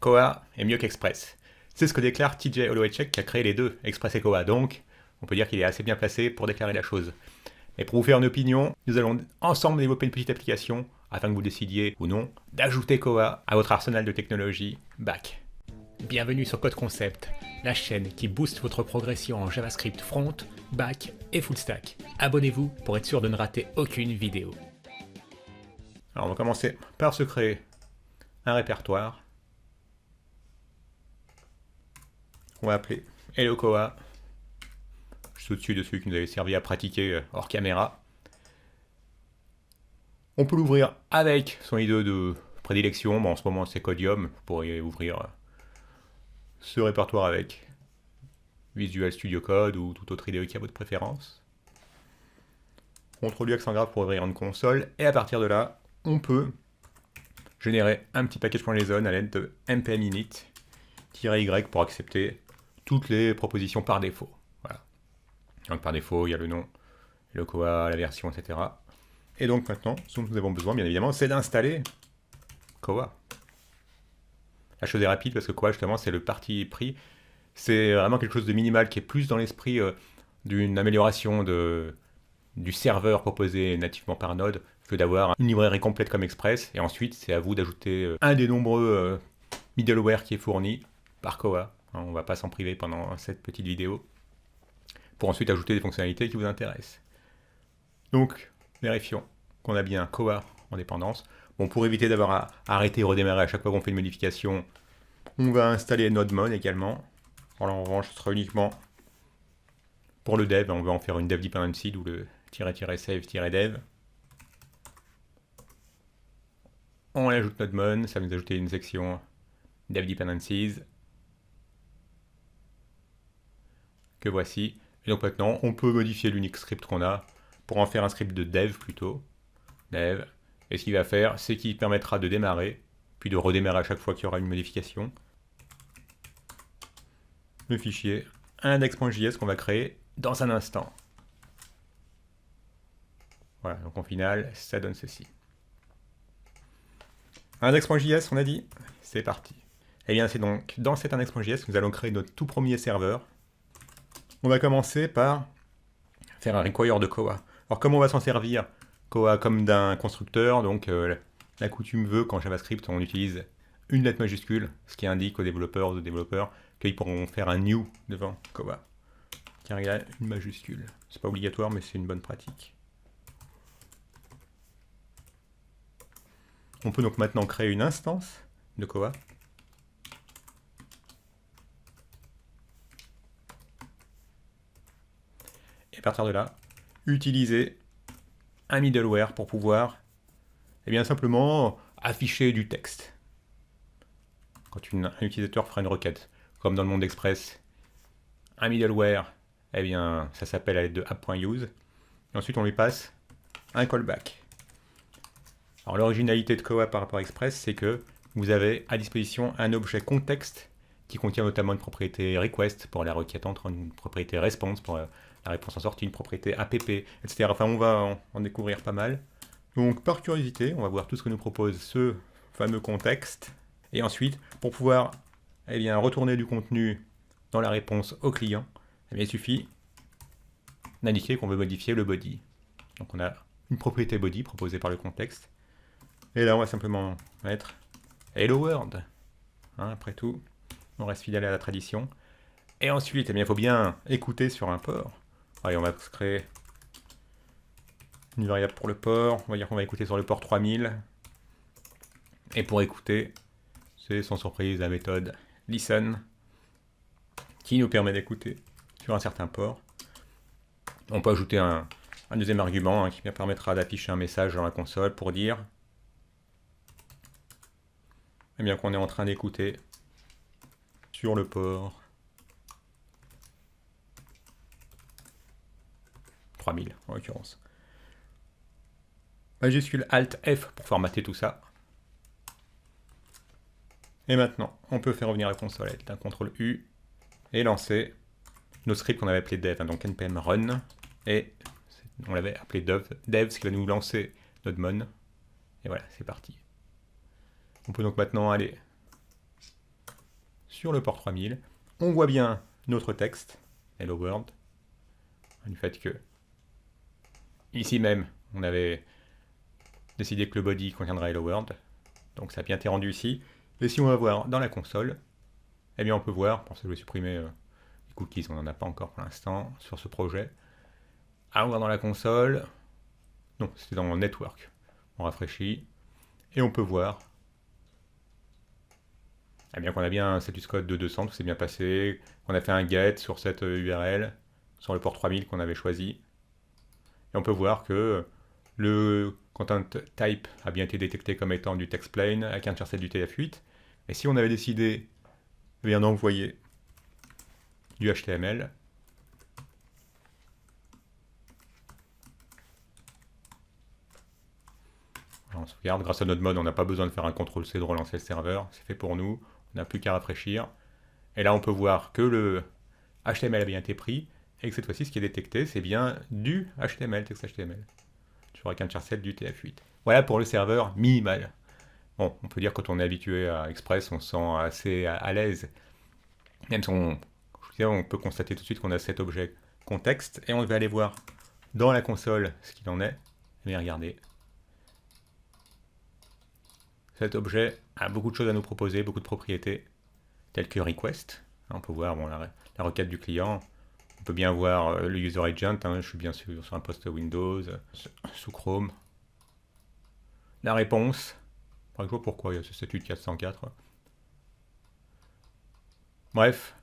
Koa est mieux qu'Express. C'est ce que déclare TJ Holowaychuk qui a créé les deux, Express et Koa, donc on peut dire qu'il est assez bien placé pour déclarer la chose. Et pour vous faire une opinion, nous allons ensemble développer une petite application afin que vous décidiez ou non d'ajouter Koa à votre arsenal de technologie back. Bienvenue sur Code Concept, la chaîne qui booste votre progression en JavaScript front, back et full stack. Abonnez-vous pour être sûr de ne rater aucune vidéo. Alors on va commencer par se créer un répertoire. On va appeler Hello Koa. Juste au-dessus de celui qui nous avait servi à pratiquer hors caméra. On peut l'ouvrir avec son IDE de prédilection. Bon, en ce moment c'est Codium. Vous pourriez ouvrir ce répertoire avec Visual Studio Code ou toute autre IDE qui a votre préférence. CTRL U accent grave pour ouvrir une console. Et à partir de là, on peut générer un petit package.json à l'aide de npm-init-y pour accepter toutes les propositions par défaut. Voilà. Donc par défaut, il y a le nom, le Koa, la version, etc. Et donc maintenant, ce dont nous avons besoin, bien évidemment, c'est d'installer Koa. La chose est rapide parce que Koa, justement, c'est le parti pris. C'est vraiment quelque chose de minimal qui est plus dans l'esprit d'une amélioration du serveur proposé nativement par Node que d'avoir une librairie complète comme Express. Et ensuite, c'est à vous d'ajouter un des nombreux middleware qui est fourni par Koa. On ne va pas s'en priver pendant cette petite vidéo. Pour ensuite ajouter des fonctionnalités qui vous intéressent. Donc, vérifions qu'on a bien Koa en dépendance. Bon, pour éviter d'avoir à arrêter et redémarrer à chaque fois qu'on fait une modification, on va installer NodeMon également. Alors, en revanche, ce sera uniquement pour le dev. On va en faire une dev dependency, d'où le --save-dev. On ajoute NodeMon, ça va nous ajouter une section dev dependencies. Que voici. Et donc maintenant, on peut modifier l'unique script qu'on a pour en faire un script de dev plutôt. Dev. Et ce qu'il va faire, c'est qu'il permettra de démarrer, puis de redémarrer à chaque fois qu'il y aura une modification. Le fichier index.js qu'on va créer dans un instant. Voilà, donc en final, ça donne ceci. Index.js, on a dit, c'est parti. Et bien c'est donc dans cet index.js que nous allons créer notre tout premier serveur. On va commencer par faire un require de Koa. Alors comment on va s'en servir? Koa comme d'un constructeur, donc la coutume veut qu'en JavaScript on utilise une lettre majuscule, ce qui indique aux développeurs qu'ils pourront faire un new devant Koa, car il y a une majuscule. C'est pas obligatoire, mais c'est une bonne pratique. On peut donc maintenant créer une instance de Koa. Et à partir de là, utiliser un middleware pour pouvoir bien simplement afficher du texte. Quand un utilisateur fera une requête, comme dans le monde Express, un middleware, eh bien, ça s'appelle à l'aide de app.use. Et ensuite, on lui passe un callback. Alors, l'originalité de Koa par rapport à Express, c'est que vous avez à disposition un objet contexte qui contient notamment une propriété request pour la requête entrant, une propriété response pour la réponse en sortie, une propriété app, etc. Enfin, on va en découvrir pas mal. Donc, par curiosité, on va voir tout ce que nous propose ce fameux contexte. Et ensuite, pour pouvoir retourner du contenu dans la réponse au client, il suffit d'indiquer qu'on veut modifier le body. Donc, on a une propriété body proposée par le contexte. Et là, on va simplement mettre Hello World. Après tout, on reste fidèle à la tradition. Et ensuite, il faut bien écouter sur un port. Allez, on va créer une variable pour le port. On va dire qu'on va écouter sur le port 3000. Et pour écouter, c'est sans surprise la méthode listen qui nous permet d'écouter sur un certain port. On peut ajouter un deuxième argument qui permettra d'afficher un message dans la console pour dire qu'on est en train d'écouter sur le port 3000 en l'occurrence. Majuscule Alt F pour formater tout ça. Et maintenant, on peut faire revenir la console avec un CTRL U et lancer nos scripts qu'on avait appelé dev, donc npm run, et on l'avait appelé dev, ce qui va nous lancer notre mon. Et voilà, c'est parti. On peut donc maintenant aller sur le port 3000. On voit bien notre texte, Hello World, du fait que ici même, on avait décidé que le body contiendra Hello World. Donc ça a bien été rendu ici. Et si on va voir dans la console, eh bien on peut voir, pour ça je vais supprimer les cookies, on n'en a pas encore pour l'instant sur ce projet. On va voir dans la console, non, c'était dans le network. On rafraîchit, et on peut voir eh bien qu'on a bien un status code de 200, tout s'est bien passé, qu'on a fait un get sur cette URL, sur le port 3000 qu'on avait choisi. Et on peut voir que le content type a bien été détecté comme étant du text plain avec un charset du TF8. Et si on avait décidé d'envoyer du HTML, on sauvegarde, grâce à notre mode, on n'a pas besoin de faire un CTRL-C de relancer le serveur, c'est fait pour nous, on n'a plus qu'à rafraîchir. Et là on peut voir que le HTML a bien été pris, et que cette fois-ci ce qui est détecté c'est bien du HTML, texte HTML, sur un charset du TF8. Voilà pour le serveur minimal. Bon, on peut dire que quand on est habitué à Express, on se sent assez à l'aise. Même si on peut constater tout de suite qu'on a cet objet contexte, et on va aller voir dans la console ce qu'il en est. Mais regardez, cet objet a beaucoup de choses à nous proposer, beaucoup de propriétés, telles que request. On peut voir bon, la requête du client. On peut bien voir le user agent, je suis bien sûr sur un poste Windows, sous Chrome. La réponse, par exemple, pourquoi il y a ce statut de 404. Bref,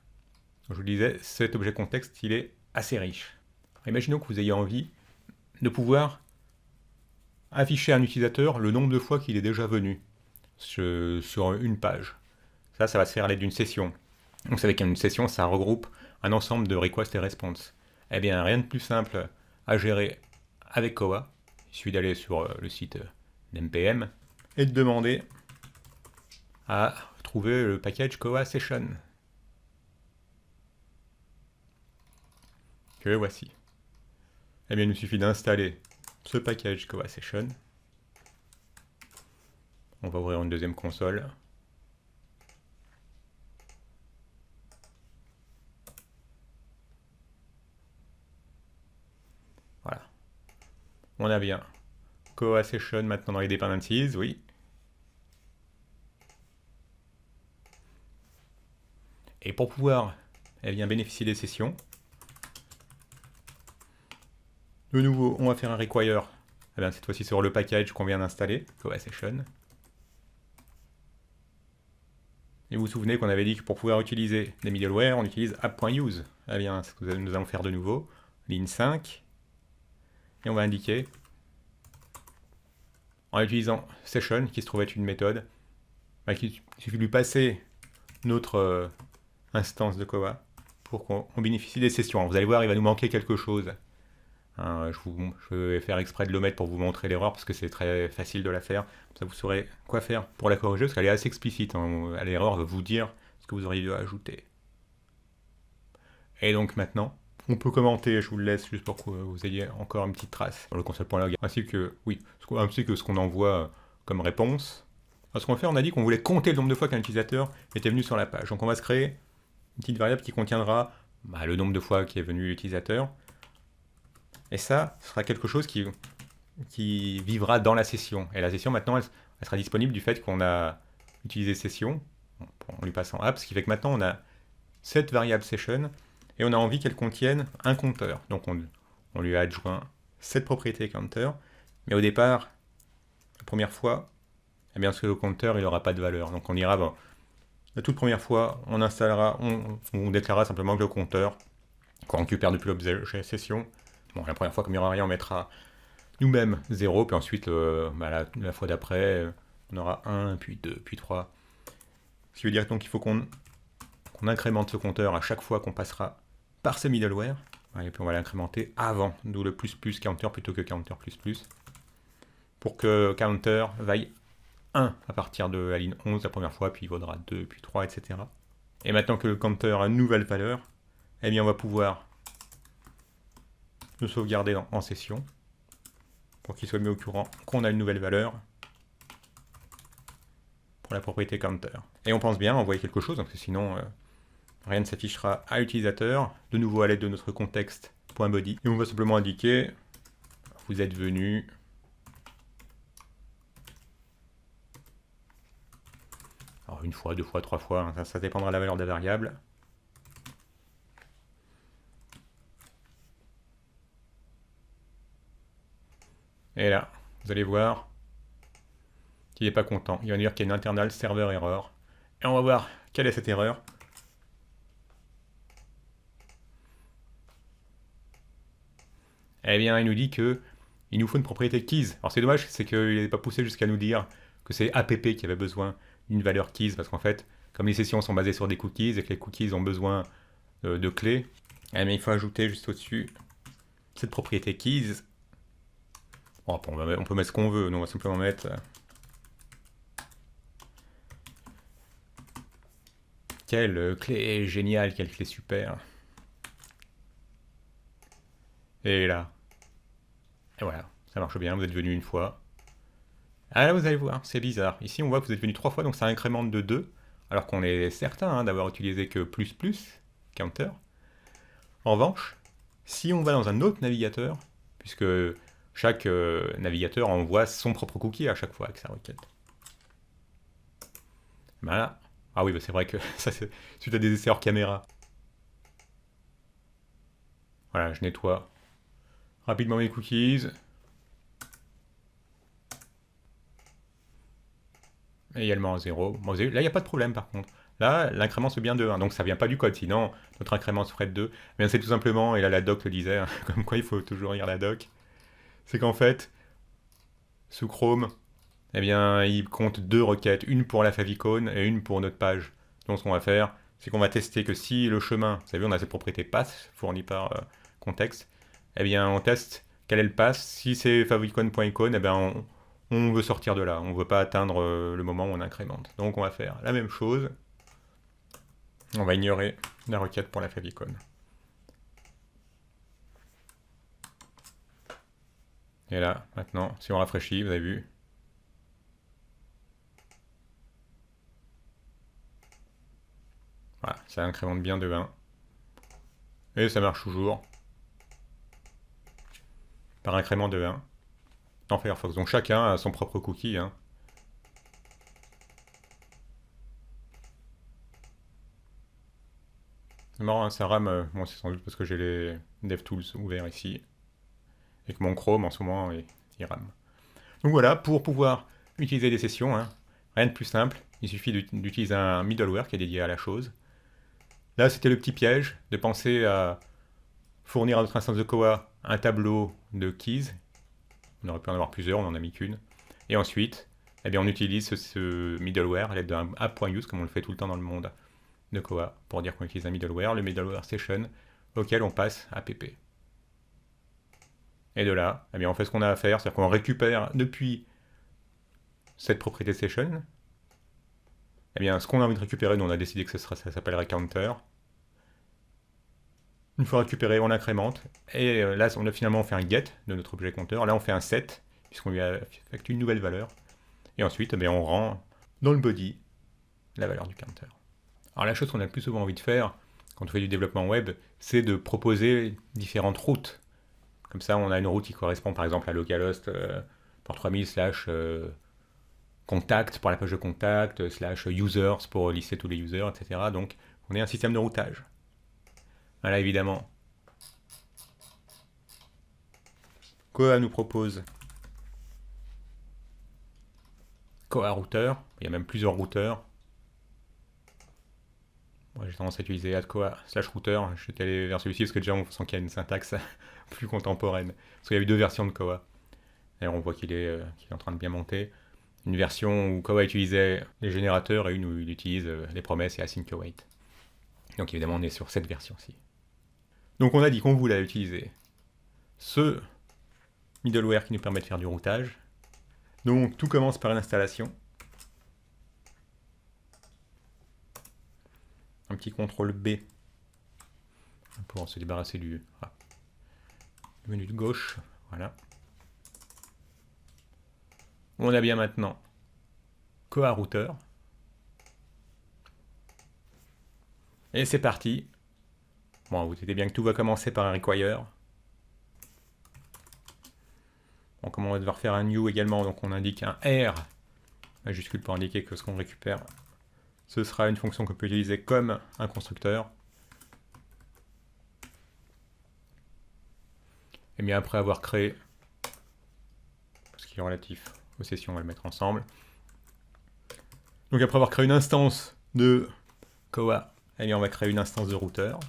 comme je vous disais, cet objet contexte, il est assez riche. Imaginons que vous ayez envie de pouvoir afficher à un utilisateur le nombre de fois qu'il est déjà venu sur une page. Ça va se faire à l'aide d'une session. Vous savez qu'une session, ça regroupe un ensemble de requests et response. Eh bien, rien de plus simple à gérer avec Koa. Il suffit d'aller sur le site d'NPM et de demander à trouver le package Koa Session. Que voici. Eh bien, il nous suffit d'installer ce package Koa Session. On va ouvrir une deuxième console. Voilà. On a bien Koa Session maintenant dans les dependencies, oui. Et pour pouvoir bénéficier des sessions, de nouveau, on va faire un require, cette fois-ci sur le package qu'on vient d'installer, Koa Session. Et vous vous souvenez qu'on avait dit que pour pouvoir utiliser des middleware, on utilise app.use. Eh bien, c'est ce que nous allons faire de nouveau. Ligne 5. Et on va indiquer, en utilisant session, qui se trouve être une méthode, il suffit de lui passer notre instance de Koa pour qu'on bénéficie des sessions. Vous allez voir, il va nous manquer quelque chose. Je vais faire exprès de l'omettre pour vous montrer l'erreur parce que c'est très facile de la faire. Ça, vous saurez quoi faire pour la corriger parce qu'elle est assez explicite. L'erreur va vous dire ce que vous auriez dû ajouter. Et donc maintenant, on peut commenter. Je vous le laisse juste pour que vous ayez encore une petite trace sur le console.log. Ainsi que ce qu'on envoie comme réponse. Ce qu'on va faire, on a dit qu'on voulait compter le nombre de fois qu'un utilisateur était venu sur la page. Donc on va se créer une petite variable qui contiendra le nombre de fois qui est venu l'utilisateur. Et ça, ce sera quelque chose qui vivra dans la session. Et la session, maintenant, elle sera disponible du fait qu'on a utilisé session, en lui passant app, ce qui fait que maintenant, on a cette variable session, et on a envie qu'elle contienne un compteur. Donc, on lui a adjoint cette propriété counter, mais au départ, la première fois, parce que le compteur, il n'aura pas de valeur. Donc, on ira, la toute première fois, on déclarera simplement que le compteur, qu'on récupère depuis l'objet session, la première fois, comme il n'y aura rien, on mettra nous-mêmes 0, puis ensuite, la fois d'après, on aura 1, puis 2, puis 3. Ce qui veut dire donc qu'il faut qu'on incrémente ce compteur à chaque fois qu'on passera par ce middleware. Et puis on va l'incrémenter avant, d'où le plus counter plutôt que counter plus, pour que counter vaille 1 à partir de la ligne 11 la première fois, puis il vaudra 2, puis 3, etc. Et maintenant que le counter a une nouvelle valeur, eh bien on va pouvoir le sauvegarder en session pour qu'il soit mis au courant qu'on a une nouvelle valeur. Pour pour la propriété counter. Et on pense bien envoyer quelque chose, parce que sinon rien ne s'affichera à l'utilisateur, de nouveau à l'aide de notre contexte.body. Et on va simplement indiquer, vous êtes venu alors une fois, deux fois, trois fois, hein, ça dépendra de la valeur de la variable. Et là, vous allez voir qu'il n'est pas content. Il va dire qu'il y a une internal server error. Et on va voir quelle est cette erreur. Eh bien, il nous dit que il nous faut une propriété keys. Alors c'est dommage, c'est qu'il n'est pas poussé jusqu'à nous dire que c'est app qui avait besoin d'une valeur keys, parce qu'en fait, comme les sessions sont basées sur des cookies et que les cookies ont besoin de clés, eh bien, il faut ajouter juste au-dessus cette propriété keys. Bon, on peut mettre ce qu'on veut, nous on va simplement mettre quelle clé géniale, quelle clé super. Et là, et voilà, ça marche bien, vous êtes venu une fois. Ah là, vous allez voir, c'est bizarre. Ici, on voit que vous êtes venu 3 fois, donc ça incrémente de 2, alors qu'on est certain hein, d'avoir utilisé que plus, counter. En revanche, si on va dans un autre navigateur, puisque chaque navigateur envoie son propre cookie à chaque fois avec sa requête. Voilà. Ah oui, bah c'est vrai que ça c'est suite à des essais hors caméra. Voilà, je nettoie rapidement mes cookies. Et également 0. Bon, là, il n'y a pas de problème par contre. Là, l'incrément c'est bien de 1, donc ça vient pas du code, sinon notre incrément serait de 2. Mais c'est tout simplement, et là la doc le disait, hein, comme quoi il faut toujours lire la doc, c'est qu'en fait, sous Chrome, eh bien, il compte 2 requêtes, une pour la favicon et une pour notre page. Donc ce qu'on va faire, c'est qu'on va tester que si le chemin, vous savez, on a cette propriété path fournie par contexte, eh bien on teste quel est le path. Si c'est favicon.icon, eh bien on veut sortir de là, on ne veut pas atteindre le moment où on incrémente. Donc on va faire la même chose, on va ignorer la requête pour la favicon. Et là, maintenant, si on rafraîchit, vous avez vu, voilà, ça incrémente bien de 1. Et ça marche toujours, par incrément de 1, dans Firefox. Donc chacun a son propre cookie, hein. C'est marrant, hein, ça rame, bon, c'est sans doute parce que j'ai les DevTools ouverts ici, et que mon Chrome en ce moment il rame. Donc voilà, pour pouvoir utiliser des sessions, hein, rien de plus simple, il suffit d'utiliser un middleware qui est dédié à la chose. Là, c'était le petit piège de penser à fournir à notre instance de Koa un tableau de keys. On aurait pu en avoir plusieurs, on n'en a mis qu'une. Et ensuite, eh bien, on utilise ce middleware à l'aide d'un app.use, comme on le fait tout le temps dans le monde de Koa, pour dire qu'on utilise un middleware, le middleware session, auquel on passe app. Et de là, eh bien, on fait ce qu'on a à faire, c'est-à-dire qu'on récupère depuis cette propriété session, eh bien, ce qu'on a envie de récupérer, nous on a décidé que ça s'appellerait counter. Une fois récupéré, on incrémente. Et là, on a finalement fait un get de notre objet compteur. Là, on fait un set, puisqu'on lui a affecté une nouvelle valeur. Et ensuite, eh bien, on rend dans le body la valeur du counter. Alors la chose qu'on a le plus souvent envie de faire, quand on fait du développement web, c'est de proposer différentes routes. Comme ça, on a une route qui correspond par exemple à localhost pour 3000 / contact pour la page de contact, / users pour lister tous les users, etc. Donc, on a un système de routage. Voilà, évidemment. Koa nous propose Koa router. Il y a même plusieurs routeurs. Moi, j'ai tendance à utiliser @koa/router. Je suis allé vers celui-ci parce que déjà on sent qu'il y a une syntaxe plus contemporaine. Parce qu'il y a eu 2 versions de Koa. D'ailleurs, on voit qu'il est en train de bien monter. Une version où Koa utilisait les générateurs et une où il utilise les promesses et async await. Donc évidemment, on est sur cette version-ci. Donc on a dit qu'on voulait utiliser ce middleware qui nous permet de faire du routage. Donc tout commence par l'installation. Un petit CTRL B pour se débarrasser du menu de gauche. Voilà. On a bien maintenant Koa Router. Et c'est parti. Bon, vous savez bien que tout va commencer par un require. Bon, comme on va devoir faire un new également, donc on indique un R majuscule pour indiquer que ce qu'on récupère, ce sera une fonction qu'on peut utiliser comme un constructeur. Et bien après avoir créé, ce qui est relatif aux sessions, on va le mettre ensemble. Donc après avoir créé une instance de Koa, et bien on va créer une instance de routeur.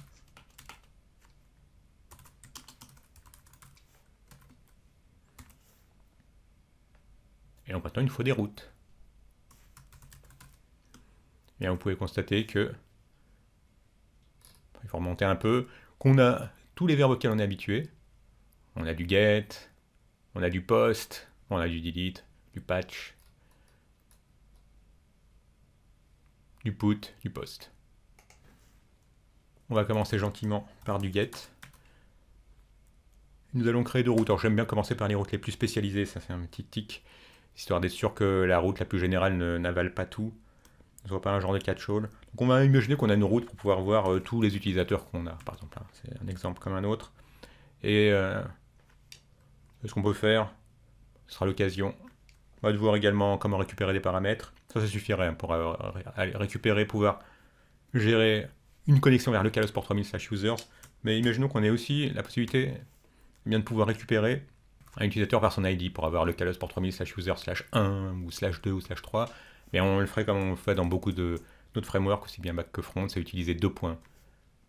Et donc maintenant il nous faut des routes. Et bien vous pouvez constater que, il faut remonter un peu, qu'on a tous les verbes auxquels on est habitué. On a du get, on a du post, on a du delete, du patch, du put, du post. On va commencer gentiment par du get. Nous allons créer deux routes. Alors j'aime bien commencer par les routes les plus spécialisées, ça c'est un petit tic, histoire d'être sûr que la route la plus générale n'avale pas tout, ne soit pas un genre de catch-all. Donc on va imaginer qu'on a une route pour pouvoir voir tous les utilisateurs qu'on a, par exemple. Hein. C'est un exemple comme un autre. Et ce qu'on peut faire, ce sera l'occasion de voir également comment récupérer des paramètres. Ça suffirait hein, pour récupérer, pouvoir gérer une connexion vers le localhost port 3000/users. Mais imaginons qu'on ait aussi la possibilité de pouvoir récupérer un utilisateur par son ID pour avoir le localhost port 3000/user/1 ou /2 ou /3. Mais on le ferait comme on le fait dans beaucoup d'autres frameworks, aussi bien back que front, c'est utiliser 2 points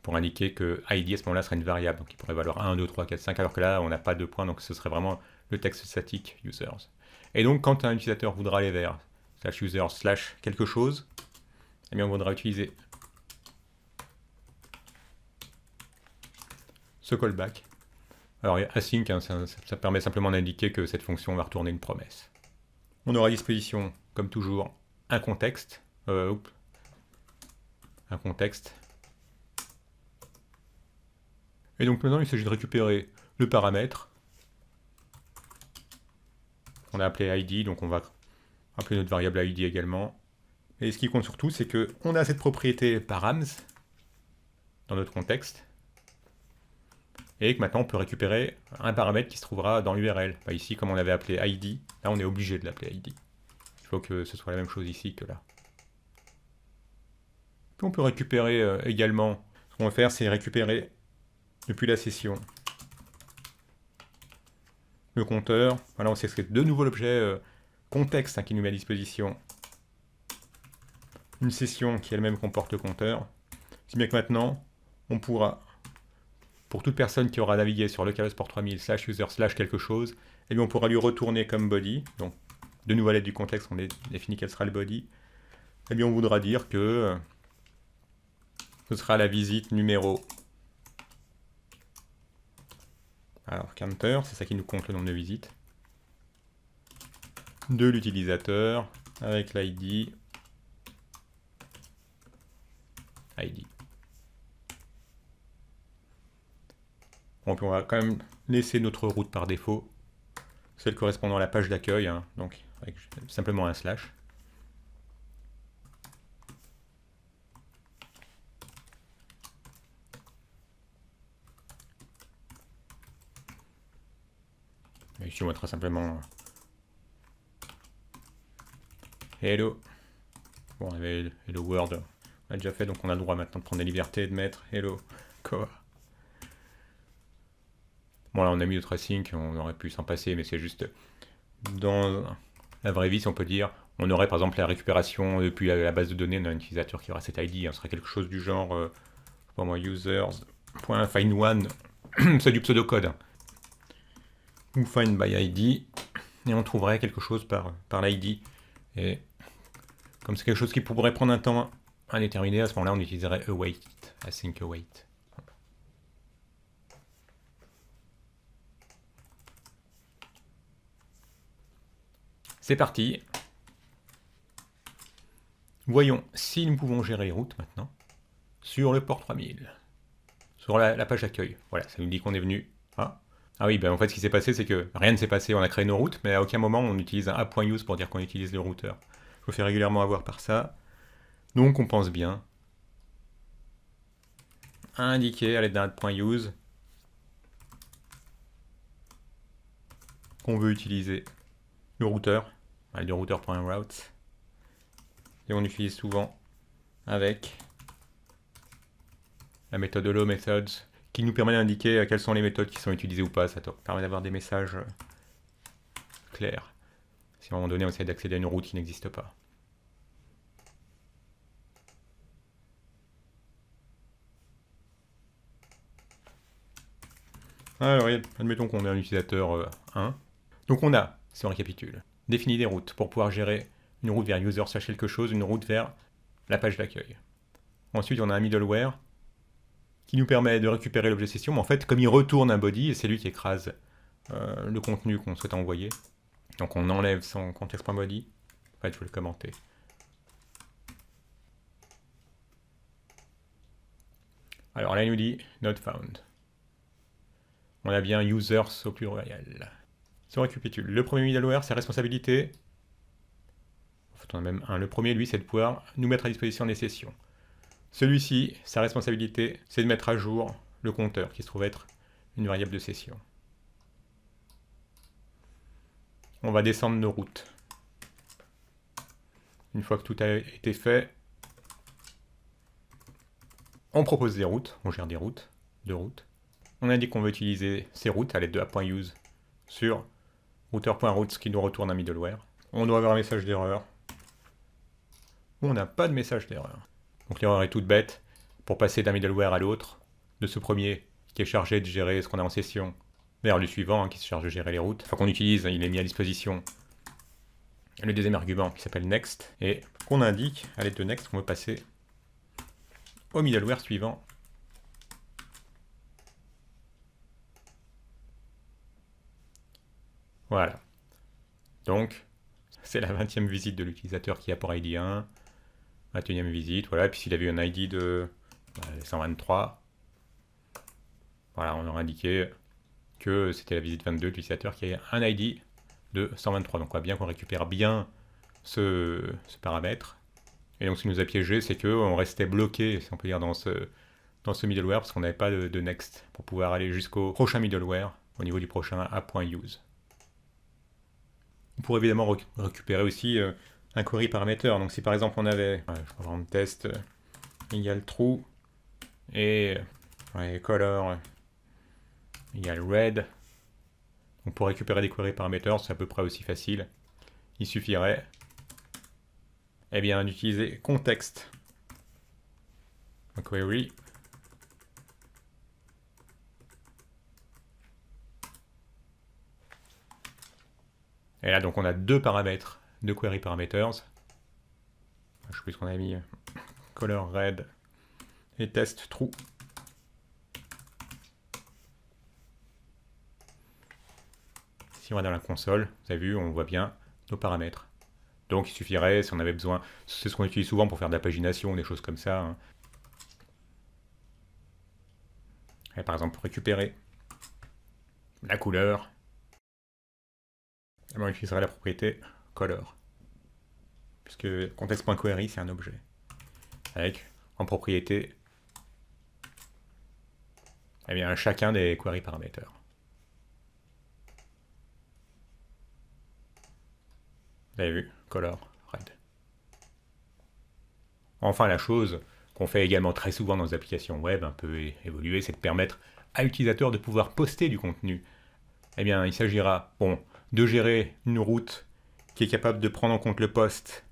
pour indiquer que ID à ce moment-là serait une variable, donc il pourrait valoir 1, 2, 3, 4, 5, alors que là on n'a pas 2 points, donc ce serait vraiment le texte statique users. Et donc quand un utilisateur voudra aller vers /user/ quelque chose, eh bien on voudra utiliser ce callback. Alors async, hein, ça permet simplement d'indiquer que cette fonction va retourner une promesse. On aura à disposition, comme toujours, un contexte. Un contexte. Et donc maintenant, il s'agit de récupérer le paramètre. On a appelé ID, donc on va appeler notre variable ID également. Et ce qui compte surtout, c'est qu'on a cette propriété params dans notre contexte. Et que maintenant, on peut récupérer un paramètre qui se trouvera dans l'URL. Bah, ici, comme on avait appelé ID, là, on est obligé de l'appeler ID. Il faut que ce soit la même chose ici que là. Puis on peut récupérer également, ce qu'on va faire, c'est récupérer depuis la session le compteur. Voilà, on sait que c'est de nouveau l'objet contexte hein, qui nous met à disposition une session qui elle-même comporte le compteur. Si bien que maintenant, on pourra, pour toute personne qui aura navigué sur localhost port 3000/user/ quelque chose, et bien on pourra lui retourner comme body. Donc, de nouveau à l'aide du contexte, on définit quel sera le body. Et bien on voudra dire que ce sera la visite numéro. Alors, counter, c'est ça qui nous compte le nombre de visites. De l'utilisateur avec l'ID. ID. Bon, puis on va quand même laisser notre route par défaut, celle correspondant à la page d'accueil, hein, donc avec simplement un slash. Et ici on mettra simplement hello. Bon, on avait hello world, on a déjà fait, donc on a le droit maintenant de prendre des libertés et de mettre hello Koa. Bon là on a mis notre async, on aurait pu s'en passer, mais c'est juste dans la vraie vie, si on peut dire, on aurait par exemple la récupération depuis la base de données d'un utilisateur qui aura cet ID, hein, ce serait quelque chose du genre, je sais pas moi, users.find1, c'est du pseudocode, hein, ou find by ID, et on trouverait quelque chose par l'ID. Et comme c'est quelque chose qui pourrait prendre un temps indéterminé, à ce moment-là on utiliserait await, async await. C'est parti. Voyons si nous pouvons gérer les routes maintenant sur le port 3000. Sur la page d'accueil. Voilà, ça nous dit qu'on est venu. Ah oui, ben en fait ce qui s'est passé c'est que rien ne s'est passé, on a créé nos routes, mais à aucun moment on utilise un app.use pour dire qu'on utilise le routeur. Je me fais régulièrement avoir par ça. Donc on pense bien. indiquer à l'aide d'un .use qu'on veut utiliser le routeur, le routeur.route, et on utilise souvent avec la méthode hello methods qui nous permet d'indiquer quelles sont les méthodes qui sont utilisées ou pas. Ça permet d'avoir des messages clairs. Si à un moment donné on essaie d'accéder à une route qui n'existe pas. Alors, admettons qu'on est un utilisateur 1. Donc on a, si on récapitule, défini des routes pour pouvoir gérer une route vers user slash quelque chose, une route vers la page d'accueil. Ensuite, on a un middleware qui nous permet de récupérer l'objet session, mais en fait, comme il retourne un body, et c'est lui qui écrase le contenu qu'on souhaite envoyer. Donc on enlève son context.body. En fait, il faut le commenter. Alors là, il nous dit not found. On a bien users au pluriel. Si on récapitule, le premier middleware, sa responsabilité, en fait on a même un, le premier, lui, c'est de pouvoir nous mettre à disposition des sessions. Celui-ci, sa responsabilité, c'est de mettre à jour le compteur, qui se trouve être une variable de session. On va descendre nos routes. Une fois que tout a été fait, on propose des routes, on gère des routes, deux routes. On indique qu'on veut utiliser ces routes à l'aide de app.use sur router.routes qui nous retourne un middleware. On doit avoir un message d'erreur. On n'a pas de message d'erreur. Donc l'erreur est toute bête. Pour passer d'un middleware à l'autre, de ce premier qui est chargé de gérer ce qu'on a en session, vers le suivant qui se charge de gérer les routes. Enfin qu'on utilise, il est mis à disposition le deuxième argument qui s'appelle next et qu'on indique à l'aide de next qu'on veut passer au middleware suivant. Voilà. Donc, c'est la 20e visite de l'utilisateur qui a pour ID 1. 21e visite, voilà. Et puis s'il avait un ID de 123, voilà, on aurait indiqué que c'était la visite 22 de l'utilisateur qui a un ID de 123. Donc on voit bien qu'on récupère bien ce paramètre. Et donc ce qui nous a piégé, c'est qu'on restait bloqué, si on peut dire, dans ce middleware, parce qu'on n'avait pas de next pour pouvoir aller jusqu'au prochain middleware, au niveau du prochain app.use. On pourrait évidemment récupérer aussi un query parameter. Donc si par exemple on avait, je vais test égale true et color égale red. Donc pour récupérer des query parameters, c'est à peu près aussi facile. Il suffirait d'utiliser context query et là donc on a deux paramètres de query parameters. Je sais plus ce qu'on a mis, color red et test true. Si on va dans la console, vous avez vu, on voit bien nos paramètres. Donc il suffirait, si on avait besoin, c'est ce qu'on utilise souvent pour faire de la pagination, des choses comme ça. Et par exemple, pour récupérer la couleur, on utiliserait la propriété color. Puisque context.query, c'est un objet. Avec, en propriété, chacun des query parameters. Vous avez vu, color red. Enfin, la chose qu'on fait également très souvent dans les applications web, un peu évoluées, c'est de permettre à l'utilisateur de pouvoir poster du contenu. Il s'agira, de gérer une route qui est capable de prendre en compte le post.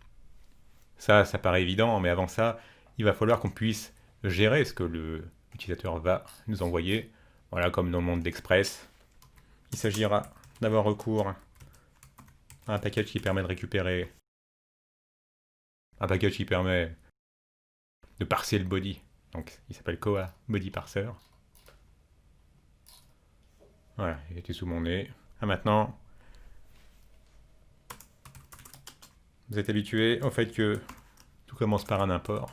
Ça paraît évident, mais avant ça, il va falloir qu'on puisse gérer ce que l'utilisateur va nous envoyer. Voilà, comme dans le monde d'Express. Il s'agira d'avoir recours un package qui permet de récupérer, un package qui permet de parser le body. Donc il s'appelle Koa Body Parser. Voilà, il était sous mon nez. Maintenant, vous êtes habitué au fait que tout commence par un import.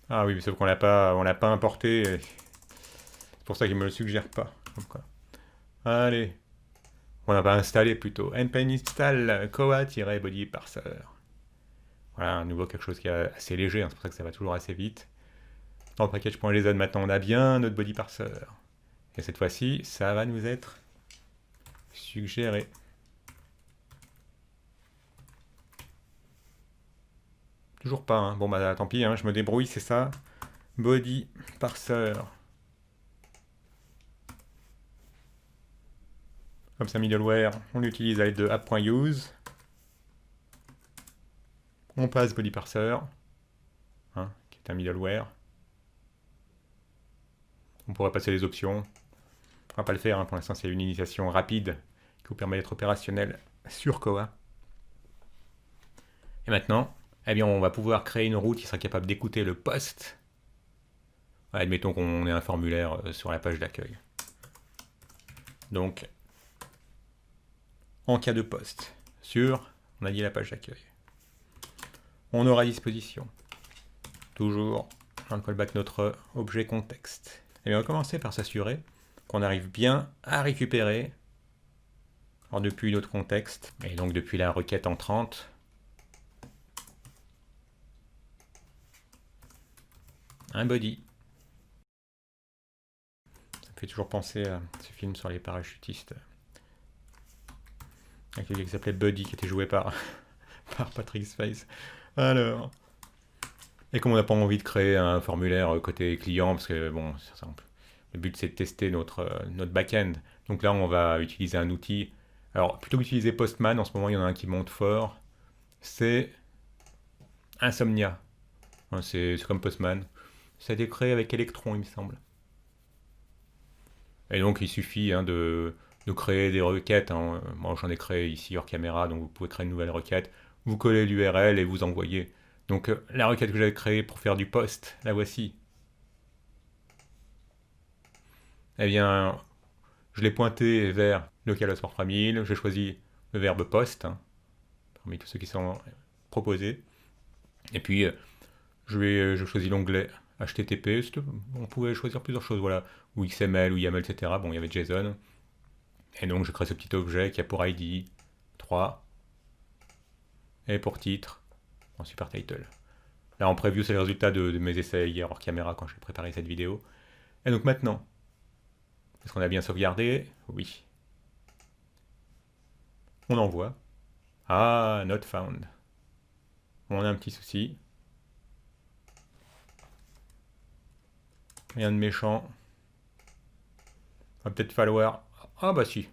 Ah oui, mais sauf qu'on l'a pas importé. C'est pour ça qu'il me le suggère pas. Comme quoi. Allez. On n'a pas installé plutôt. npm install koa-body parser. Voilà, à nouveau quelque chose qui est assez léger, hein, c'est pour ça que ça va toujours assez vite. Dans le package.json, maintenant on a bien notre body parser. Et cette fois-ci, ça va nous être suggéré. Toujours pas, hein. Bon bah tant pis, hein, je me débrouille, c'est ça. Body parser. Comme ça, middleware, on l'utilise à l'aide de app.use. On passe body parser, hein, qui est un middleware. On pourrait passer les options. On va pas le faire, hein, pour l'instant c'est une initiation rapide qui vous permet d'être opérationnel sur Koa. Et maintenant, eh bien, on va pouvoir créer une route qui sera capable d'écouter le post. Admettons qu'on ait un formulaire sur la page d'accueil. Donc, en cas de post sur, on a dit la page d'accueil, on aura à disposition toujours dans le callback notre objet contexte. Et bien, on va commencer par s'assurer qu'on arrive bien à récupérer, alors depuis notre contexte, et donc depuis la requête entrante, un body. Ça me fait toujours penser à ce film sur les parachutistes, avec quelqu'un qui s'appelait Buddy, qui était joué par, par Patrick Swayze. Alors, et comme on n'a pas envie de créer un formulaire côté client, parce que bon, c'est simple. Le but c'est de tester notre back-end. Donc là, on va utiliser un outil. Alors, plutôt qu'utiliser Postman, en ce moment, il y en a un qui monte fort. C'est Insomnia. Hein, c'est comme Postman. Ça a été créé avec Electron, il me semble. Et donc, il suffit, hein, de créer des requêtes, hein. Moi, j'en ai créé ici hors caméra, donc vous pouvez créer une nouvelle requête. Vous collez l'URL et vous envoyez. Donc, la requête que j'avais créée pour faire du post, la voici. Eh bien, je l'ai pointé vers localhost 3000, j'ai choisi le verbe post, hein, parmi tous ceux qui sont proposés. Et puis, je choisis l'onglet HTTP. On pouvait choisir plusieurs choses, voilà, ou XML, ou YAML, etc. Bon, il y avait JSON. Et donc, je crée ce petit objet qui a pour ID 3 et pour titre en super title. Là, en preview, c'est le résultat de mes essais hier hors caméra quand j'ai préparé cette vidéo. Et donc maintenant, est-ce qu'on a bien sauvegardé? Oui. On envoie. Ah, not found. On a un petit souci. Rien de méchant. Va peut-être falloir... Ah bah si.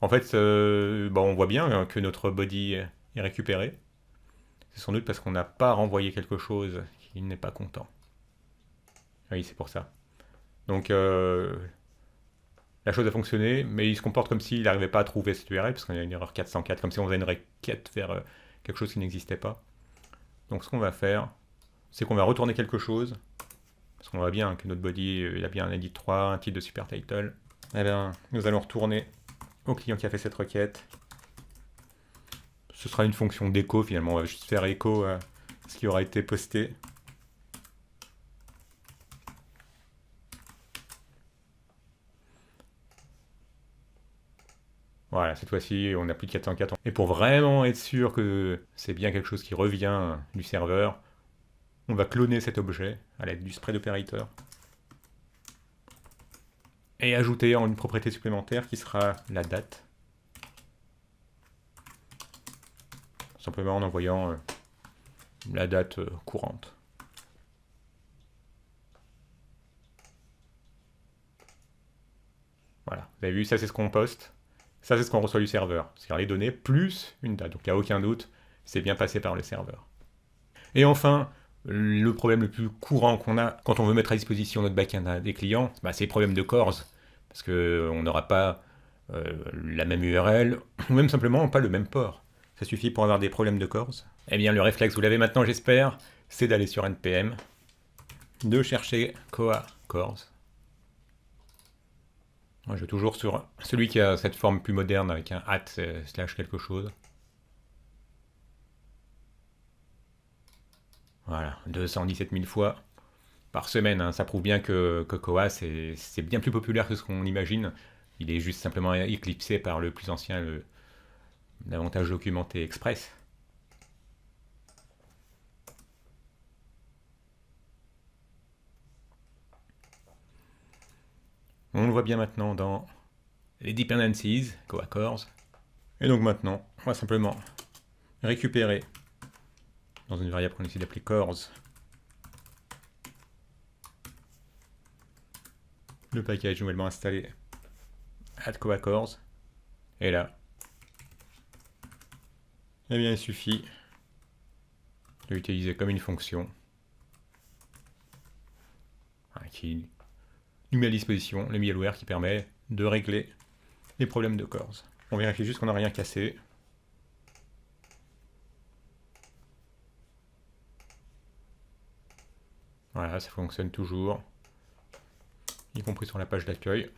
En fait, bah, on voit bien que notre body est récupéré. C'est sans doute parce qu'on n'a pas renvoyé quelque chose qu'il n'est pas content. Oui, c'est pour ça. Donc, la chose a fonctionné, mais il se comporte comme s'il n'arrivait pas à trouver cette URL, parce qu'on a une erreur 404, comme si on faisait une requête vers quelque chose qui n'existait pas. Donc ce qu'on va faire, c'est qu'on va retourner quelque chose, parce qu'on voit bien que notre body, il a bien un edit 3, un titre de super title. Eh bien, nous allons retourner au client qui a fait cette requête. Ce sera une fonction d'écho, finalement, on va juste faire écho à ce qui aura été posté. Voilà, cette fois-ci, on n'a plus de 404. Et pour vraiment être sûr que c'est bien quelque chose qui revient du serveur, on va cloner cet objet à l'aide du spread operator. Et ajouter en une propriété supplémentaire qui sera la date. Simplement en envoyant la date courante. Voilà, vous avez vu, ça c'est ce qu'on poste. Ça, c'est ce qu'on reçoit du serveur. C'est-à-dire les données plus une date. Donc il n'y a aucun doute, c'est bien passé par le serveur. Et enfin, le problème le plus courant qu'on a quand on veut mettre à disposition notre backend à des clients, bah, c'est les problèmes de CORS. Parce qu'on n'aura pas la même URL, ou même simplement pas le même port. Ça suffit pour avoir des problèmes de CORS. Eh bien, le réflexe, vous l'avez maintenant, j'espère, c'est d'aller sur NPM, de chercher Koa CORS. Moi, je vais toujours sur celui qui a cette forme plus moderne avec un @ / quelque chose. Voilà, 217 000 fois par semaine. Hein. Ça prouve bien que Koa, c'est bien plus populaire que ce qu'on imagine. Il est juste simplement éclipsé par le plus ancien, l'avantage documenté Express. On le voit bien maintenant dans les dependencies, Koha cores. Et donc maintenant, on va simplement récupérer dans une variable qu'on essaie d'appeler cores le package nouvellement installé add Koha cores. Et là, eh bien, il suffit de l'utiliser comme une fonction qui nous met à disposition le middleware qui permet de régler les problèmes de cores. On vérifie juste qu'on n'a rien cassé. Voilà, ça fonctionne toujours, y compris sur la page d'accueil.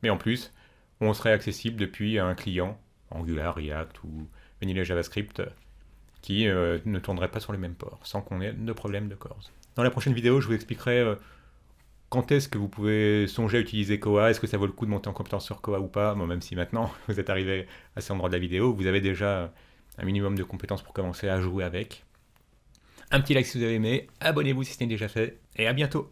Mais en plus, on serait accessible depuis un client, Angular, React ou Vanilla JavaScript, qui ne tournerait pas sur les mêmes ports, sans qu'on ait de problème de cores. Dans la prochaine vidéo, je vous expliquerai quand est-ce que vous pouvez songer à utiliser Koha, est-ce que ça vaut le coup de monter en compétence sur Koha ou pas. Bon, même si maintenant, vous êtes arrivé à cet endroit de la vidéo, vous avez déjà un minimum de compétences pour commencer à jouer avec. Un petit like si vous avez aimé, abonnez-vous si ce n'est déjà fait, et à bientôt.